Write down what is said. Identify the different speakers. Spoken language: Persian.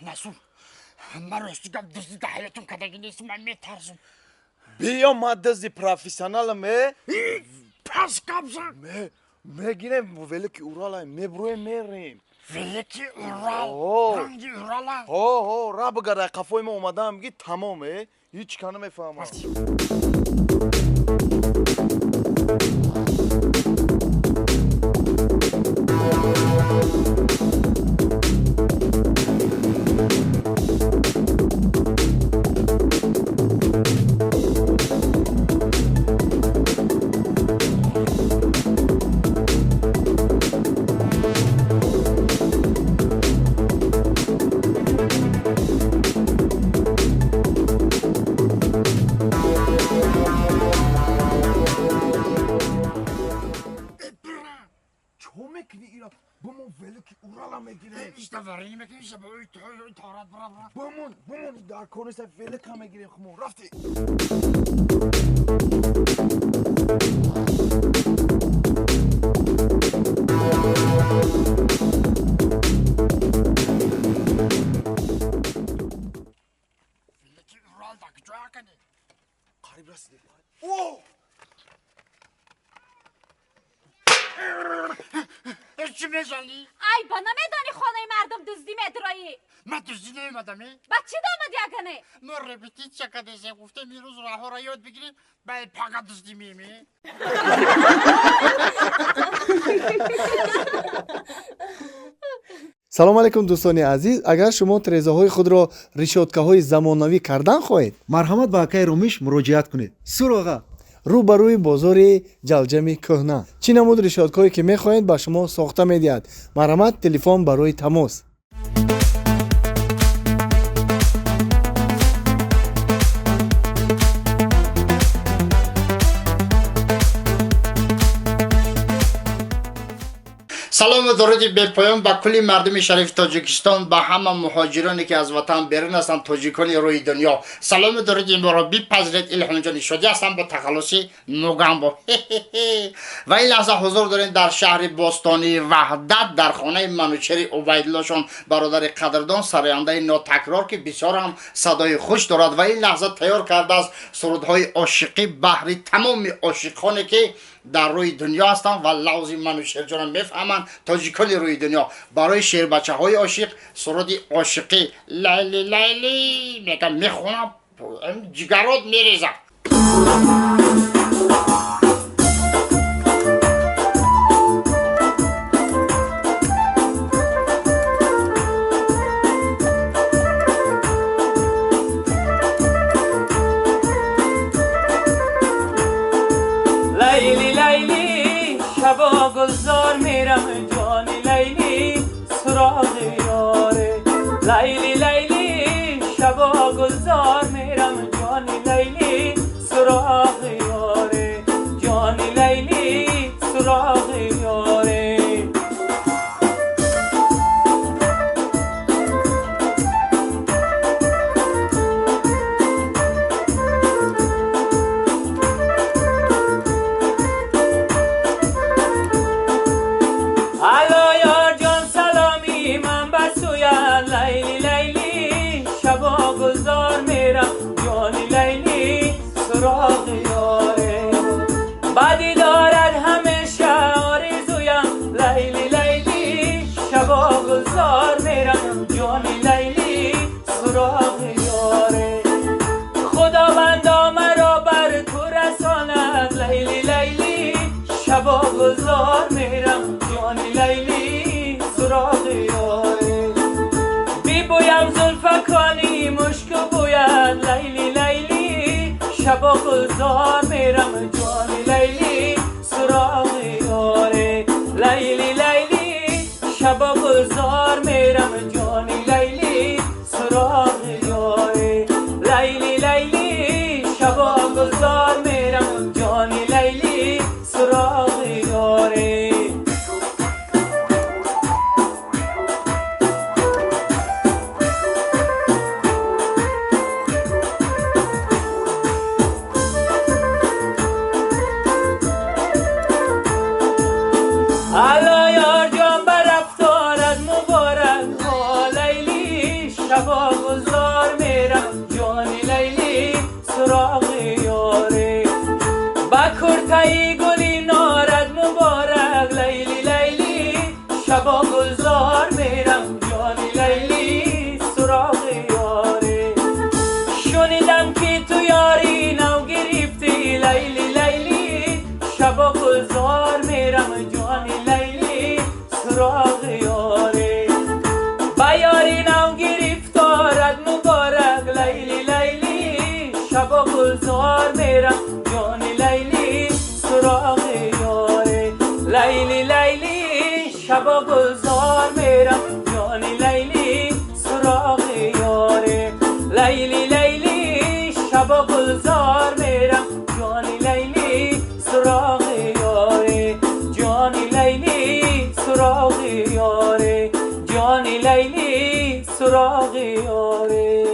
Speaker 1: نسون من راستی گم دزدی ده حیاتون کدگی نیست من میترسم
Speaker 2: بیا ما دزدی پروفیسیونال
Speaker 1: پس کبزم
Speaker 2: میگیریم ولکی اورال میبرویم میریم
Speaker 1: ولکی اورال رنگی اورال
Speaker 2: را بگرده قفای ما اومدم میگی تمامه هیچ کنه میفهمم بمون ولکی اورال میگیریم
Speaker 1: işte vereyim ki işte böyle tarat bırak
Speaker 2: بمون در کنیس ولک هم میگیریم خمون رفتی
Speaker 1: ولکی اورال da kıcığa kanı
Speaker 2: قریب رسیدیم اوه
Speaker 1: چی میزنی؟
Speaker 3: ای با نمیدانی خانه مردم دزدی میدرایی
Speaker 1: من دزدی نمیدمی؟
Speaker 3: با چی دامد یگنه؟
Speaker 1: ما رپیتیت کردیم گفتیم این روز راه را یاد بگیریم باید فقط دزدی میمی
Speaker 4: سلام علیکم دوستان عزیز. اگر شما تریزه‌های خود را ریشاتکه‌های زمانوی کردن خواهید
Speaker 5: марҳамат ба акаи ромиш муроҷиат кунед. суроға
Speaker 4: روبروی بازار جلجم کهنه چی نمود ریشاتکه‌ای که می‌خواهید به شما ساخته می‌دهد. مرحمت تلفن برای تماس
Speaker 1: سلام و درود به پایان با کلی مردم شریف تاجیکستان با همه مهاجرانی که از وطن بیرون هستند تاجیکان روی دنیا سلام و درود این را بپذیرید الهام جان شادی هستم با تخلصی موگامبو و این لحظه حضور دارین در شهر باستانی وحدت در خانه منوچهر عبیدالله شان برادر قدردان سراینده ناتکرار که بسیار هم صدای خوش دارد و این لحظه تیار کرده است سرودهای عاشقی بهر تمام عاشقانی که در روی دنیا هستن و لوزی منوچهر جان میفهمن تاجیکان روی دنیا برای شعر بچه های عاشق سرود عاشقی لیلی لیلی میگم میخونم جگرات میریزم
Speaker 6: شبا گلزار میرم جانی لیلی سراغ یاره لیلی لیلی شبا گلزار میرم جانی لیلی سراغ یاره جانی لیلی سراغ یاره بعدی دارد همیشه آرزویم لیلی لیلی شبا گلزار میرم جانی لیلی سراغ یاره خداوندا مرا بر تو رساند لیلی لیلی شبا گلزار میرم جانی لیلی سراغ یاره بی بویم زلفکانی مشک بوید لیلی لیلی شبا گلزار میرم جانی لیلی سراغ یاره لیلی لیلی شبا گلزار میرم جانی لیلی سراغ یاره لیلی لیلی شبا گلزار میرم جانی لیلی سراغ یاره شبا گذار میرم جانی لیلی سراغ یاره با کرتای گلی نارد مبارک لیلی لیلی شبا گذار میرم جانی لیلی سراغ یاره شنیدم که تو یاری نو گرفتی لیلی لیلی شبا گذار میرم جانی لیلی سراغ یاره با یاری نو گرفتارت مبارک لیلی لیلی شبا گذار میرم جانی لیلی سراغ یاره لیلی لیلی شبا گذار میرم جانی لیلی سراغ یاره لیلی لیلی شبا گذار میرم جانی لیلی سراغ یاره جانی لیلی سراغ یاره جانی لیلی سراغ یاره